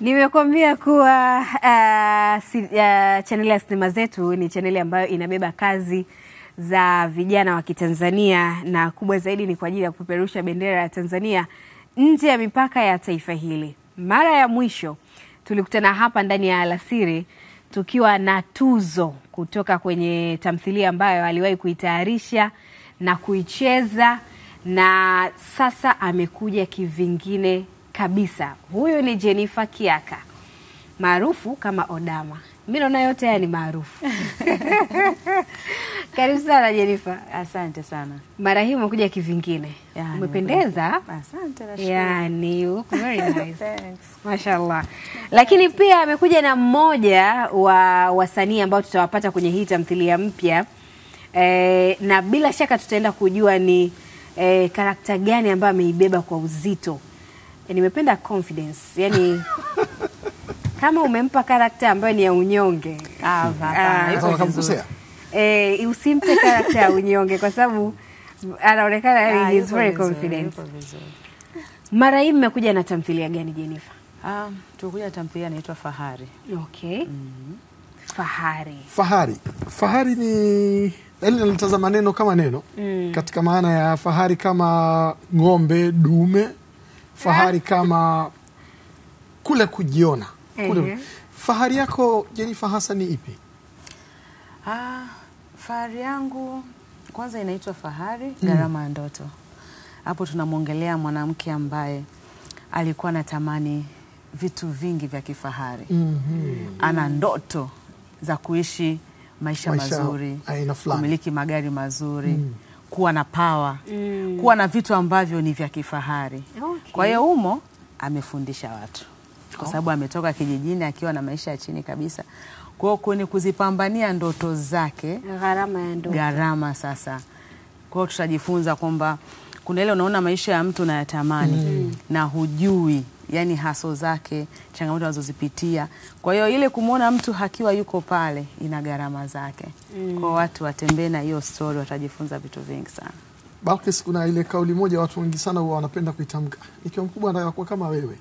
Nimekwambia kuwa chaneli ya Sinema Zetu ni chaneli ambayo inabeba kazi za vijana wa Kitanzania, na kubwa zaidi ni kwa ajili ya kupeperusha bendera ya Tanzania nje ya mipaka ya taifa hili. Mara ya mwisho tulikutana hapa ndani ya Alasiri tukiwa na tuzo kutoka kwenye tamthilia ambayo aliwahi kuitayarisha na kuicheza, na sasa amekuja kivingine kabisa. Huyu ni Jennifer Kiaka, maarufu kama Odama. Mimi naona yote haya ni maarufu. Karibu sana Jennifer. Asante sana. Mara hii umekuja kivingine. Umependeza. Asante nashukuru. Yani, you look very nice. Thanks. Mashallah. Lakini pia amekuja na mmoja wa wasanii ambao tutawapata kwenye hii tamthilia mpya. Na bila shaka tutaenda kujua ni karakta gani ambayo ameibeba kwa uzito. Nimependa confidence. Yani kama umempa karakta ambayo ni ya unyonge. Usimpe karakta ya unyonge kwa sababu anaonekana he is very confident. Mara hii mmekuja na tamthilia gani Jennifer? Tulikuja tamthilia inaitwa Fahari. Okay. Fahari ni nalitazama neno kama neno katika maana ya fahari kama ng'ombe dume, fahari kama kule kujiona. Fahari yako Jennifer hasa ni ipi? Fahari yangu kwanza inaitwa Fahari, gharama ya ndoto. Hapo tunamwongelea mwanamke ambaye alikuwa anatamani vitu vingi vya kifahari. Ana ndoto za kuishi maisha mazuri, kumiliki magari mazuri, kuwa na power, kuwa na vitu ambavyo ni vya kifahari. Kwa hiyo humo amefundisha watu. Kwa sababu ametoka kijijini akiwa na maisha ya chini kabisa. Kwa hiyo kwenye kuzipambania ndoto zake, gharama ya ndoto. Gharama sasa. Kwa hiyo tutajifunza kwamba kuna ile unaona maisha ya mtu unayatamani na hujui, yani haso zake, changamoto anazozipitia. Kwa hiyo ile kumuona mtu hakiwa yuko pale ina gharama zake. Kwa watu watembee na hiyo story, watajifunza vitu vingi sana. Balkis, kuna ile kauli moja watu wengi sana huwa wanapenda kuitamka. Nikiwa mkubwa nataka kuwa kama wewe.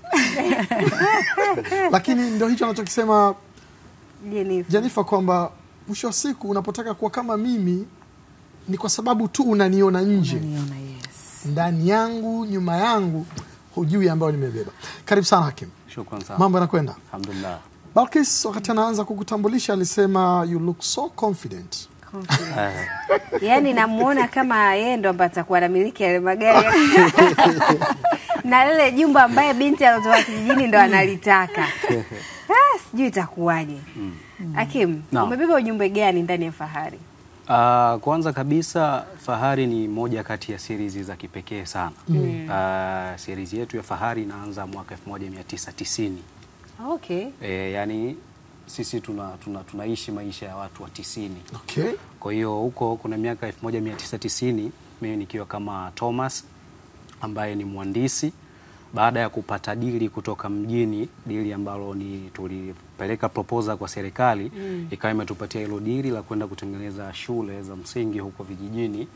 Lakini ndio hicho anachokisema Jennifer kwamba mwisho wa siku unapotaka kuwa kama mimi ni kwa sababu tu unaniona nje. Unaniona, yes. Ndani yangu, nyuma yangu hujui ambayo nimebeba. Karibu sana Hakim. Shukran sana. Mambo yanakwenda? Alhamdulillah. Balkis wakati anaanza kukutambulisha alisema you look so confident. Yani namuona kama yeye ndo ambaye atakuwa anamiliki yale magari. Na lile jumba ambaye binti alotoka kijijini ndo analitaka. Sijui itakuwaje. Hakim, umebeba ujumbe gani ndani ya Fahari? Kwanza kabisa Fahari ni moja kati ya series za kipekee sana. Series yetu ya Fahari inaanza mwaka 1990. Okay. Yani sisi tunaishi maisha ya watu wa 90. Okay. Kwa hiyo huko kuna miaka 1990 mimi nikiwa kama Thomas ambaye ni mhandisi, baada ya kupata dili kutoka mjini, dili ambalo ni tulipeleka proposal kwa serikali, ikawa imetupatia hilo dili la kwenda kutengeneza shule za msingi huko vijijini.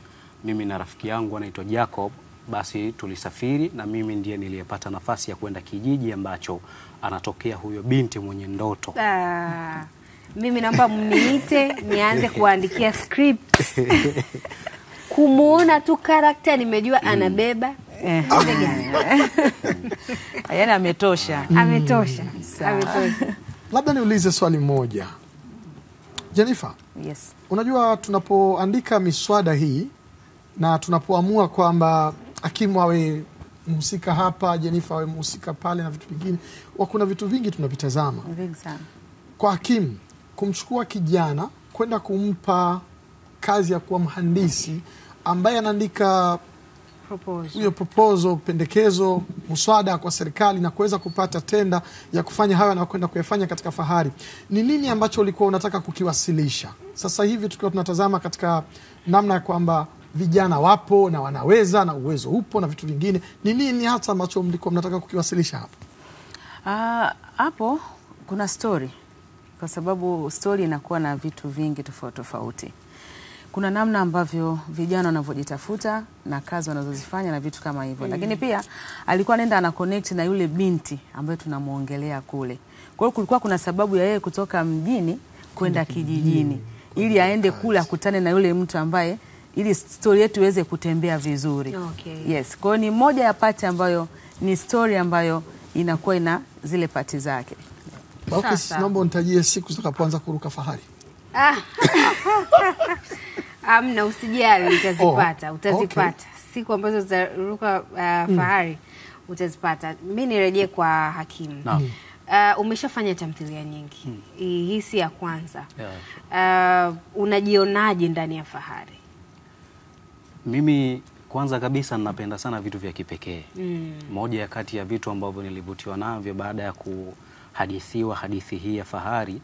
Mimi na rafiki yangu anaitwa Jacob, basi tulisafiri na mimi ndiye niliyepata nafasi ya kwenda kijiji ambacho anatokea huyo binti mwenye ndoto. Mimi naomba mniite nianze kuandikia script. Kumuona tu karakta nimejua anabeba. Yana ametosha. Ametosha. Labda niulize swali moja. Jennifer. Yes. Unajua tunapoandika miswada hii na tunapoamua kwamba Hakim awe mhusika hapa, Jennifer awe mhusika pale na vitu vingine, kuna vitu vingi tunavitazama. Vingi sana. Kwa Hakim kumchukua kijana kwenda kumpa kazi ya kuwa mhandisi ambaye anaandika proposal, pendekezo, muswada kwa serikali na kuweza kupata tenda ya kufanya hayo na kwenda kuyafanya katika Fahari. Ni nini ambacho ulikuwa unataka kukiwasilisha? Sasa hivi tukiwa tunatazama katika namna ya kwamba vijana wapo na wanaweza na uwezo upo na vitu vingine, ni nini hata ambacho mlikuwa mnataka kukiwasilisha hapo? Hapo kuna story. Kwa sababu story inakuwa na vitu vingi tofauti tofauti. kuna namna ambavyo vijana wanavyojitafuta na kazi wanazozifanya na vitu kama hivyo. Lakini pia alikuwa anaenda ana connect na yule binti ambaye tunamuongelea kule. Kwa hiyo kulikuwa kuna sababu ya yeye kutoka mjini kwenda kijijini ili aende kule akutane na yule mtu ambaye ili story yetu iweze kutembea vizuri. Okay. Yes, kwa hiyo ni moja ya pati ambayo ni story ambayo inakuwa ina zile pati zake. Balkis, naomba unitajie siku zitakapoanza kuruka fahari. Amna, usijali, utazipata. Okay. Siku ambazo zitaruka fahari utazipata. Mimi nirejee kwa Hakim. Umeshafanya tamthilia nyingi. Hii si ya kwanza. Unajionaje ndani ya fahari? Mimi kwanza kabisa napenda sana vitu vya kipekee. Moja ya kati ya vitu ambavyo nilivutiwa navyo baada ya kuhadithiwa hadithi hii ya fahari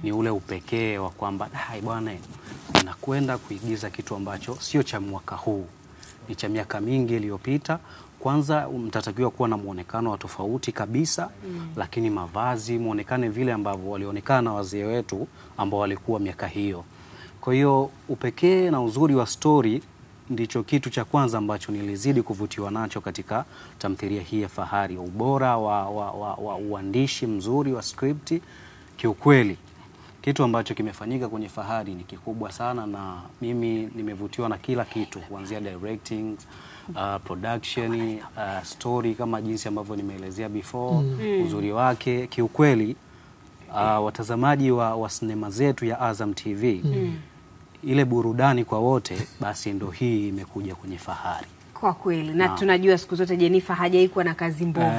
ni ule upekee wa kwamba bwana, nakwenda kuigiza kitu ambacho sio cha mwaka huu, ni cha miaka mingi iliyopita. Kwanza mtatakiwa kuwa na muonekano wa tofauti kabisa, lakini mavazi muonekane vile ambavyo walionekana wazee wetu ambao walikuwa miaka hiyo. Kwa hiyo upekee na uzuri wa story ndicho kitu cha kwanza ambacho nilizidi kuvutiwa nacho katika tamthilia hii ya fahari. Ubora wa uandishi mzuri wa script, kiukweli kitu ambacho kimefanyika kwenye fahari ni kikubwa sana, na mimi nimevutiwa na kila kitu kuanzia directing, production, story kama jinsi ambavyo nimeelezea before, uzuri wake kiukweli. Watazamaji wa sinema zetu ya Azam TV, ile burudani kwa wote, basi ndo hii imekuja kwenye fahari. Kwa kweli, na tunajua siku zote Jennifer hajaikuwa na kazi mbovu.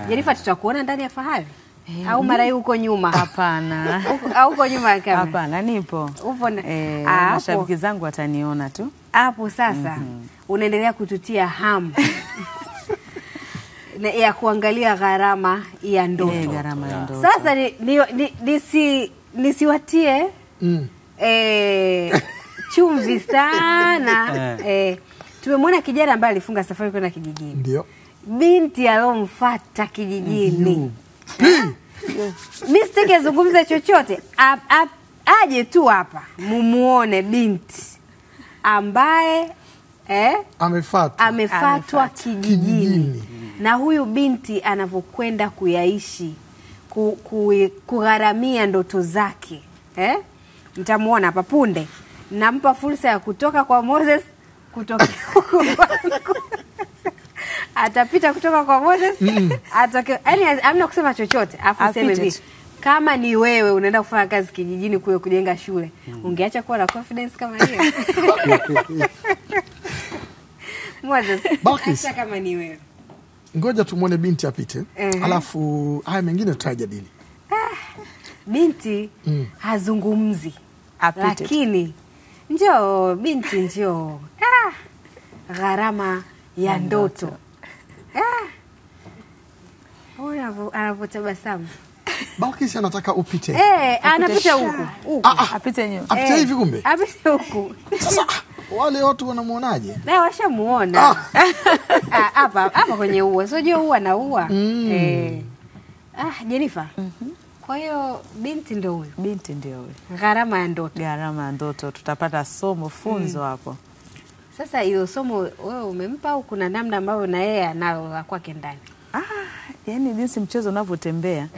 Jennifer, tutakuona ndani ya fahari? Au mara hii uko nyuma? Hapana. Au uko nyuma ya kamera? Hapana, nipo. Upo mashabiki zangu wataniona tu. Hapo sasa unaendelea kututia hamu ya kuangalia Gharama ya Ndoto. Gharama ya Ndoto. Sasa nisiwatie chumvi sana. Tumemwona kijana ambaye alifunga safari kwenda kijijini. Ndio. Binti alomfuata kijijini. Mimi sitaki azungumze chochote. Aje tu hapa mumuone binti ambaye amefatwa kijijini. Na huyu binti anavyokwenda kuyaishi, kugharamia ndoto zake. Mtamuona hapa punde. Nampa fursa ya kutoka kwa Moses, kutoka atapita kutoka kwa Moses, atoke. Yaani hamna kusema chochote. Afu sema hivi, kama ni wewe unaenda kufanya kazi kijijini kule kujenga shule, ungeacha kuwa na confidence kama hiyo? Moses, acha kama ni wewe. Ngoja tumuone binti apite. Alafu haya mengine tutajadili. Binti hazungumzi. Lakini njoo binti, njoo. Gharama ya Ndoto. Anapotabasamu. Balkis anataka upite. Anapita huku. Apite nyuma. Apite hivi kumbe? Apite huku. Sasa wale watu wanamuonaje? Na washamuona. Hapa kwenye ua. Sio je ua na ua. Jennifer. Kwa hiyo binti ndio huyo. Binti ndio huyo. Gharama ya Ndoto. Gharama ya Ndoto, tutapata somo funzo hapo. Sasa hilo somo wewe umempa au kuna namna ambayo na yeye analo la kwake ndani? Yaani jinsi mchezo unavyotembea,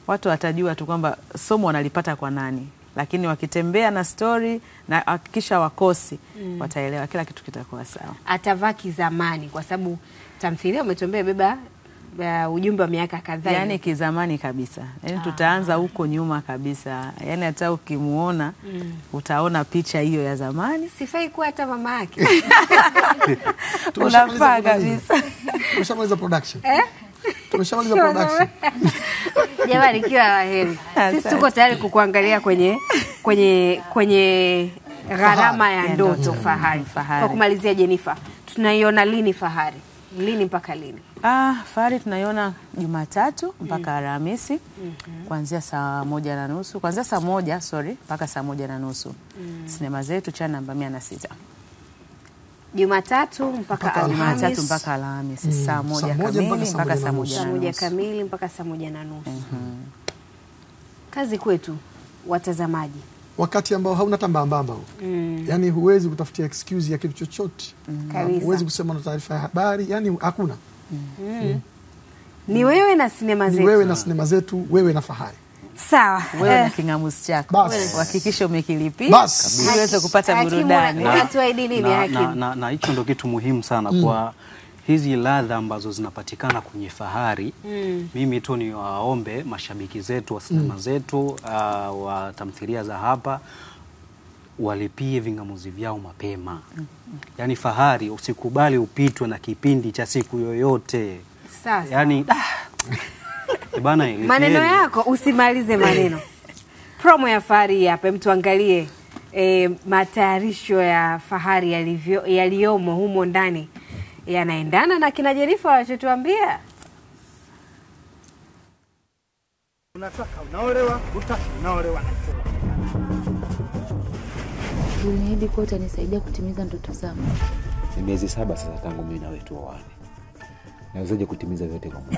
watu watajua tu kwamba somo wanalipata kwa nani. Lakini wakitembea na story na hakikisha wakosi, wataelewa kila kitu kitakuwa sawa. Atavaa kizamani kwa sababu tamthilia umetuambia beba ujumbe wa miaka kadhaa. Yaani kizamani kabisa. Yaani tutaanza huko nyuma kabisa. Yaani hata ukimuona utaona picha hiyo ya zamani. Sifai kuwa hata mama yake. Unafaa kabisa. Tumeshamaliza production. Tumeshamaliza production. Jamani, kila laheri. Sisi tuko tayari kukuangalia kwenye Gharama ya Ndoto fahari. Kwa kumalizia Jennifer, tunaiona lini fahari? Lini mpaka lini? Fahari tunaiona Jumatatu mpaka Alhamisi kuanzia saa 1:30, kuanzia saa 1 mpaka saa 1:30. Sinema zetu channel namba 106. Jumatatu mpaka Alhamisi saa 1 kamili mpaka saa 1 kamili mpaka saa 1:30. Kazi kwetu watazamaji wakati ambao hauna tambambamba. Yani huwezi kutafutia excuse ya kitu chochote. Huwezi kusema na taarifa ya habari, yani hakuna. Ni wewe na sinema zetu. Ni wewe na sinema zetu, wewe na Fahari. Sawa. Wewe na kingamuzi chako. Hakikisha umekilipia ili uweze kupata burudani. Na hicho ndio kitu muhimu sana kwa hizi ladha ambazo zinapatikana kwenye Fahari. Mimi tu ni waombe mashabiki zetu wa sinema zetu, wa tamthilia za hapa, walipie vingamuzi vyao mapema. Yani Fahari usikubali upitwe na kipindi cha siku yoyote. Sasa. Yani bana, maneno yako usimalize maneno. Promo ya Fahari hapa, mtu angalie matayarisho ya Fahari yaliyomo humo ndani yanaendana na kina Jenifer wanachotuambia. Unataka unaolewa, utaki unaolewa. Uliniahidi kuwa utanisaidia kutimiza ndoto zangu. Ni miezi 7 sasa tangu mimi na wewe tuoane. Nawezaje kutimiza vyote kwa Mungu?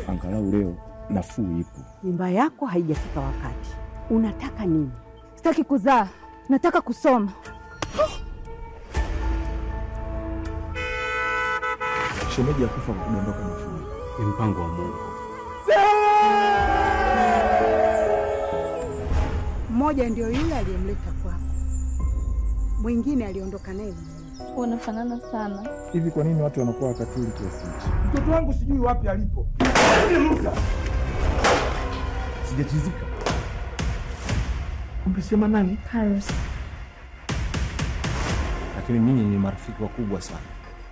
Angalau leo nafuu ipo. Mimba yako haijafika wakati. Unataka nini? Sitaki kuzaa, nataka kusoma. Shemeji ya kufa kwa kudondoka mashule. Ni mpango wa Mungu. Mmoja ndio yule aliyemleta kwako. Mwingine aliondoka naye. Wanafanana sana. Hivi kwa nini watu wanakuwa wakatili kiasi hichi? Mtoto wangu sijui wapi alipo. Sijachizika. Kumbe sema nani? Carlos. Lakini nyinyi ni marafiki wakubwa sana.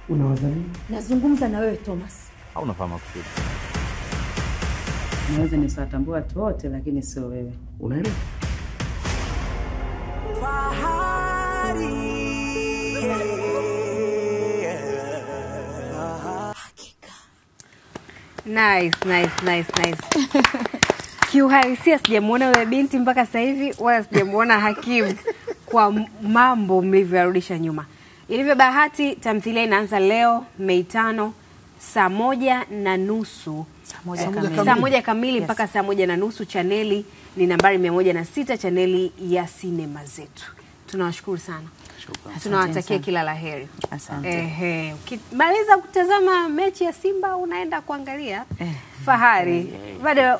Unawaza nini? Nazungumza na wewe Thomas. Au unafahamu kusudi? Naweza nisatambua watu wote lakini sio wewe. Unaelewa? Nice. Kiuhalisia sijamuona yule binti mpaka sasa hivi, wala sijamuona Hakim kwa mambo mlivyorudisha nyuma. Ilivyo bahati, tamthilia inaanza leo Mei 5 saa 1:30. Saa 1 kamili mpaka saa 1:30. Chaneli ni nambari 106, chaneli ya sinema zetu. Tunawashukuru sana. Tunawatakia kila laheri. Asante. Ukimaliza kutazama mechi ya Simba unaenda kuangalia Fahari. Baada